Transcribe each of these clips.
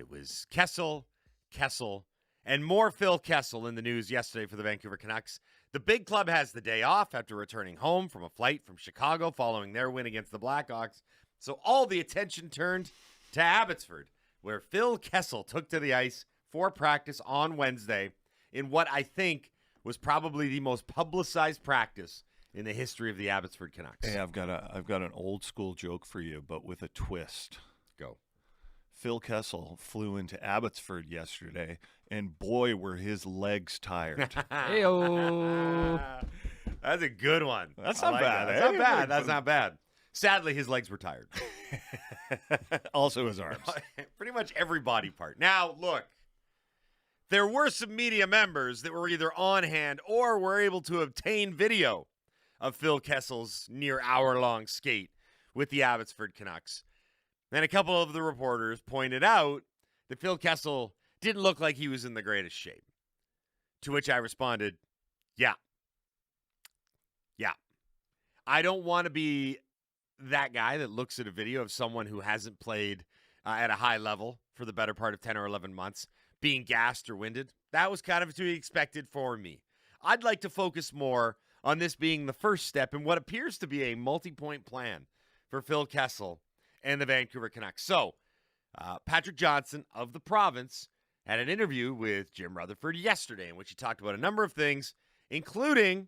It was Kessel, and more Phil Kessel in the news yesterday for the Vancouver Canucks. The big club has the day off after returning home from a flight from Chicago following their win against the Blackhawks. So all the attention turned to Abbotsford, where Phil Kessel took to the ice for practice on Wednesday in what I think was probably the most publicized practice in the history of the Abbotsford Canucks. Hey, I've got an old school joke for you, but with a twist. Go. Phil Kessel flew into Abbotsford yesterday, and boy, were his legs tired. Heyo. That's a good one. That's I not like bad, that. eh? That's not bad. That's not bad. Sadly, his legs were tired. Also his arms. Pretty much every body part. Now, look, there were some media members that were either on hand or were able to obtain video of Phil Kessel's near hour-long skate with the Abbotsford Canucks. And a couple of the reporters pointed out that Phil Kessel didn't look like he was in the greatest shape. To which I responded, yeah. I don't want to be that guy that looks at a video of someone who hasn't played at a high level for the better part of 10 or 11 months being gassed or winded. That was kind of to be expected for me. I'd like to focus more on this being the first step in what appears to be a multi-point plan for Phil Kessel and the Vancouver Canucks. So, Patrick Johnson of the province had an interview with Jim Rutherford yesterday in which he talked about a number of things, including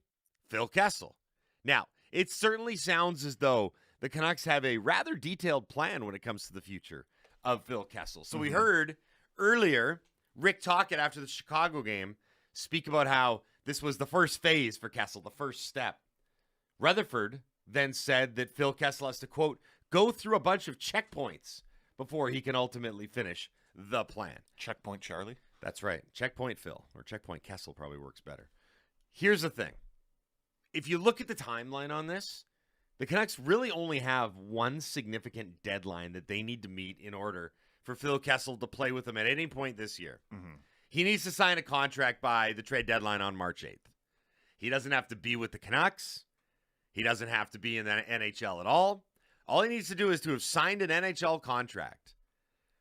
Phil Kessel. Now, it certainly sounds as though the Canucks have a rather detailed plan when it comes to the future of Phil Kessel. So we heard earlier Rick Tocchet after the Chicago game speak about how this was the first phase for Kessel, the first step. Rutherford then said that Phil Kessel has to, quote, go through a bunch of checkpoints before he can ultimately finish the plan. Checkpoint Charlie? That's right. Checkpoint Phil, or Checkpoint Kessel probably works better. Here's the thing. If you look at the timeline on this, the Canucks really only have one significant deadline that they need to meet in order for Phil Kessel to play with them at any point this year. Mm-hmm. He needs to sign a contract by the trade deadline on March 8th. He doesn't have to be with the Canucks. He doesn't have to be in the NHL at all. All he needs to do is to have signed an NHL contract.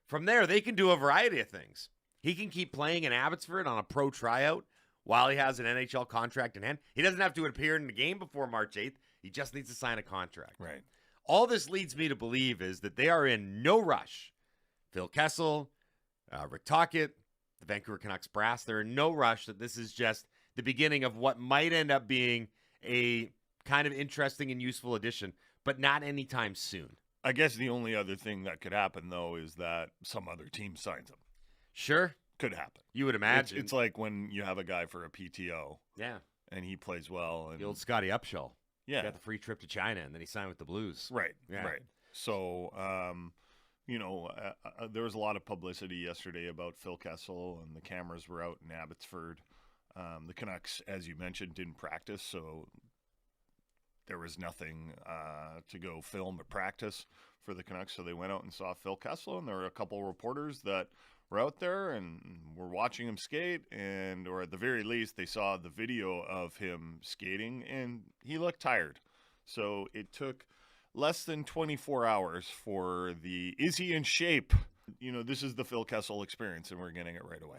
From there, they can do a variety of things. He can keep playing in Abbotsford on a pro tryout while he has an NHL contract in hand. He doesn't have to appear in the game before March 8th. He just needs to sign a contract. Right. All this leads me to believe is that they are in no rush. Phil Kessel, Rick Tocchet, the Vancouver Canucks brass, they're in no rush, that this is just the beginning of what might end up being a kind of interesting and useful addition, but not anytime soon. I guess the only other thing that could happen, though, is that some other team signs him. Sure. Could happen. You would imagine. It's like when you have a guy for a PTO. Yeah. And he plays well. And the old Scotty Upshall. Yeah. He got the free trip to China, and then he signed with the Blues. Right. Yeah. Right. So, there was a lot of publicity yesterday about Phil Kessel, and the cameras were out in Abbotsford. The Canucks, as you mentioned, didn't practice, so there was nothing to go film or practice for the Canucks. So they went out and saw Phil Kessel, and there were a couple of reporters that were out there and were watching him skate, or at the very least, they saw the video of him skating, and he looked tired. So it took less than 24 hours for is he in shape? This is the Phil Kessel experience, and we're getting it right away.